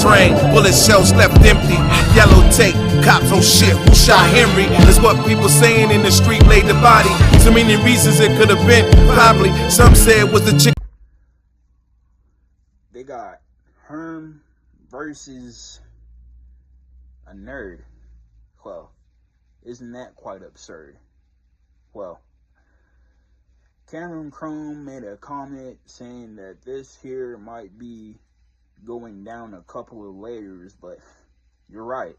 train. Bullet shells left empty. Yellow tape, cops on shit. Who shot Henry? That's what people saying in the street laid the body. So many reasons it could have been. Probably some said it was the chick. They got Herm versus a nerd. Well, isn't that quite absurd? Well, Cameron Chrome made a comment saying that this here might be going down a couple of layers, but you're right.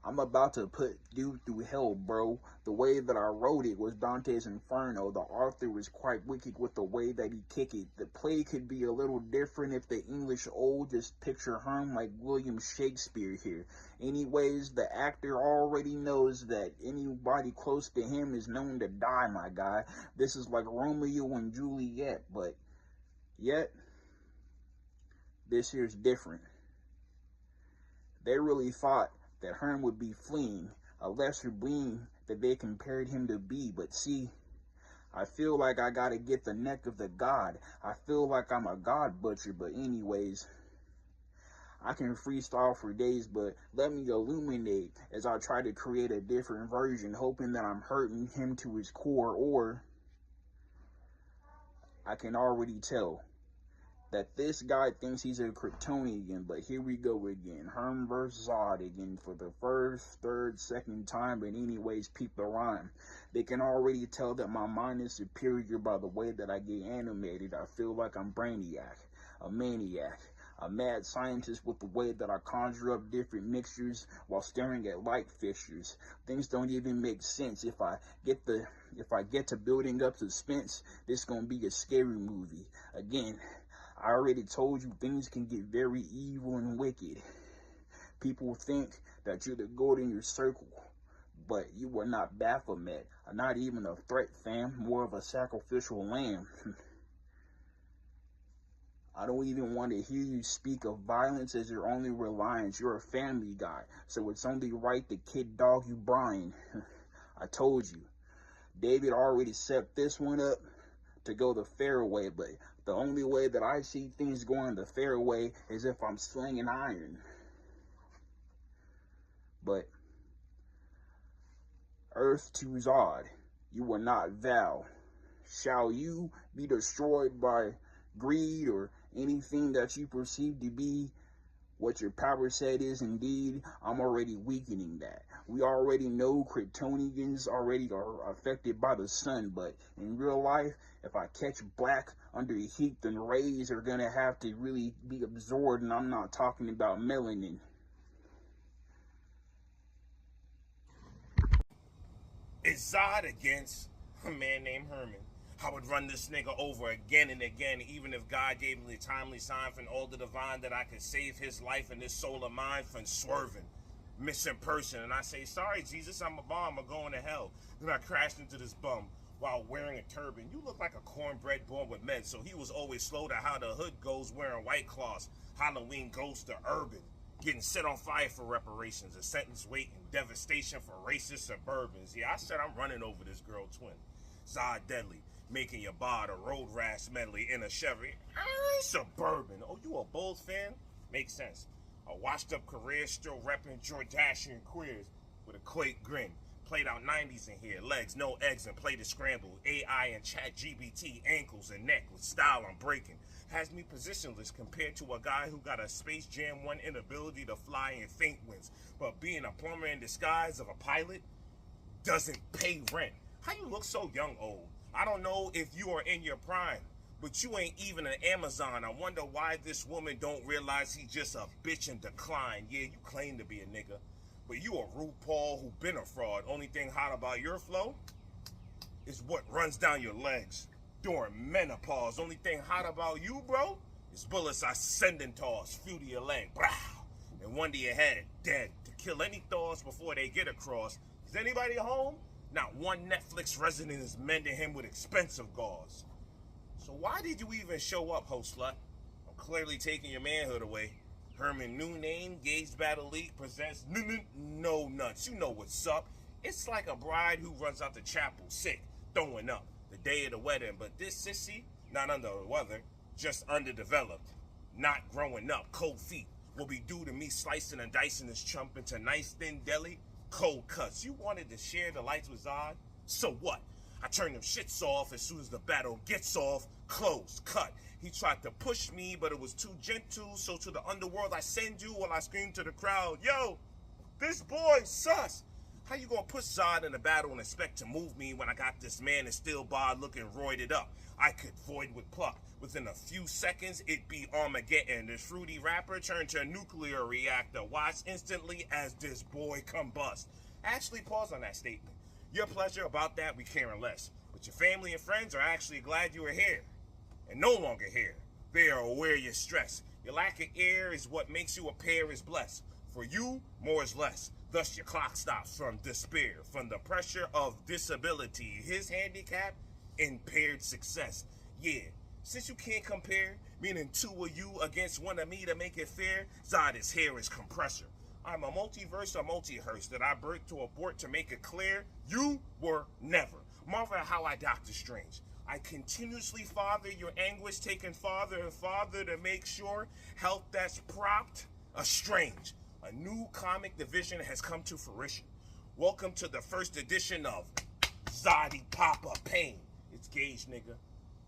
I'm about to put dude through hell, bro. The way that I wrote it was Dante's Inferno. The author was quite wicked with the way that he kicked it. The play could be a little different if the English old just picture Herm like William Shakespeare here. Anyways, the actor already knows that anybody close to him is known to die, my guy. This is like Romeo and Juliet, but yet, this here's different. They really thought that Herm would be fleeing, a lesser being that they compared him to be. But see, I feel like I gotta get the neck of the god. I feel like I'm a god butcher, but anyways, I can freestyle for days, but let me illuminate as I try to create a different version, hoping that I'm hurting him to his core, or I can already tell that this guy thinks he's a Kryptonian, but here we go again. Herm versus Zod again for the first, third, second time, but anyways, peep the rhyme. They can already tell that my mind is superior by the way that I get animated. I feel like I'm Brainiac, a maniac, a mad scientist with the way that I conjure up different mixtures while staring at light fixtures. Things don't even make sense. If I get to building up suspense, this gonna be a scary movie. Again, I already told you things can get very evil and wicked. People think that you're the goat in your circle, but you are not Baphomet, not even a threat, fam, more of a sacrificial lamb. I don't even want to hear you speak of violence as your only reliance. You're a family guy, so it's only right to kid dog you Brian. I told you. David already set this one up to go the fair way, but the only way that I see things going the fair way is if I'm slinging iron. But Earth to Zod, you are not Val. Shall you be destroyed by greed or anything that you perceive to be what your power set is indeed? I'm already weakening that. We already know Kryptonians already are affected by the sun, but in real life, if I catch black under heat, then rays are gonna have to really be absorbed, and I'm not talking about melanin. It's Zod against a man named Herman. I would run this nigga over again and again, even if God gave me the timely sign from all the divine that I could save his life and this soul of mine from swerving, missing person. And I say, sorry, Jesus, I'm a bomb, I'm going to hell. Then I crashed into this bum while wearing a turban. You look like a cornbread born with meds, so he was always slow to how the hood goes, wearing white claws. Halloween goes to urban. Getting set on fire for reparations, a sentence waiting, devastation for racist suburbans. Yeah, I said I'm running over this girl twin. Zod deadly, making your bod a road rash medley in a Chevy. Suburban. Oh, you a Bulls fan? Makes sense. A washed up career, still repping Jordashian queers with a quake grin. Played out 90s in here, legs, no eggs, and played a scramble. AI and chat GBT, ankles and neck with style I'm breaking. Has me positionless compared to a guy who got a Space Jam 1 inability to fly and faint winds. But being a plumber in disguise of a pilot doesn't pay rent. How you look so young, old? I don't know if you are in your prime, but you ain't even an Amazon. I wonder why this woman don't realize he's just a bitch in decline. Yeah, you claim to be a nigga, but you a RuPaul who been a fraud. Only thing hot about your flow is what runs down your legs during menopause. Only thing hot about you, bro, is bullets I send and toss, few to your leg, brow, and one to your head, dead. To kill any thoughts before they get across. Is anybody home? Not one Netflix resident is mending him with expensive gauze. So why did you even show up, ho slut? I'm clearly taking your manhood away. Herman, new name, Gage Battle League presents no nuts. You know what's up. It's like a bride who runs out the chapel sick, throwing up the day of the wedding. But this sissy, not under the weather, just underdeveloped, not growing up, cold feet, will be due to me slicing and dicing this chump into nice thin deli, cold cuts. You wanted to share the lights with Zod? So what? I turn them shits off as soon as the battle gets off, closed, cut. He tried to push me, but it was too gentle, so to the underworld I send you while I scream to the crowd, yo, this boy sus. How you gonna put Zod in a battle and expect to move me when I got this man in steel bar looking roided up? I could void with pluck. Within a few seconds, it be Armageddon. This fruity rapper turned to a nuclear reactor. Watch instantly as this boy combust. Actually, pause on that statement. Your pleasure about that, we caring less. But your family and friends are actually glad you were here. And no longer here. They are aware your stress. Your lack of air is what makes you appear as blessed. For you, more is less. Thus your clock stops from despair, from the pressure of disability. His handicap, impaired success. Yeah, since you can't compare, meaning two of you against one of me to make it fair, Zod's hair is compressor. I'm a multiverse, a multi-hearse that I birthed to abort to make it clear, you were never. Marvel at how I Doctor Strange. I continuously father your anguish, taking farther and farther to make sure health that's propped, strange. A new comic division has come to fruition. Welcome to the first edition of Zoddy Papa Pain. It's Gage, nigga.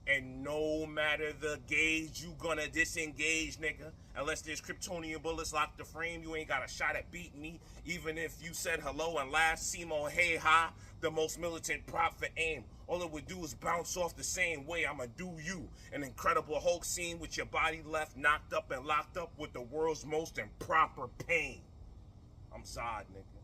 And no matter the gauge, you gonna disengage, nigga. Unless there's Kryptonian bullets locked the frame, you ain't got a shot at beating me. Even if you said hello and laughed, Simo, hey, ha, the most militant prop for aim. All it would do is bounce off the same way. I'ma do you. An Incredible Hulk scene with your body left knocked up and locked up with the world's most improper pain. I'm Zod, nigga.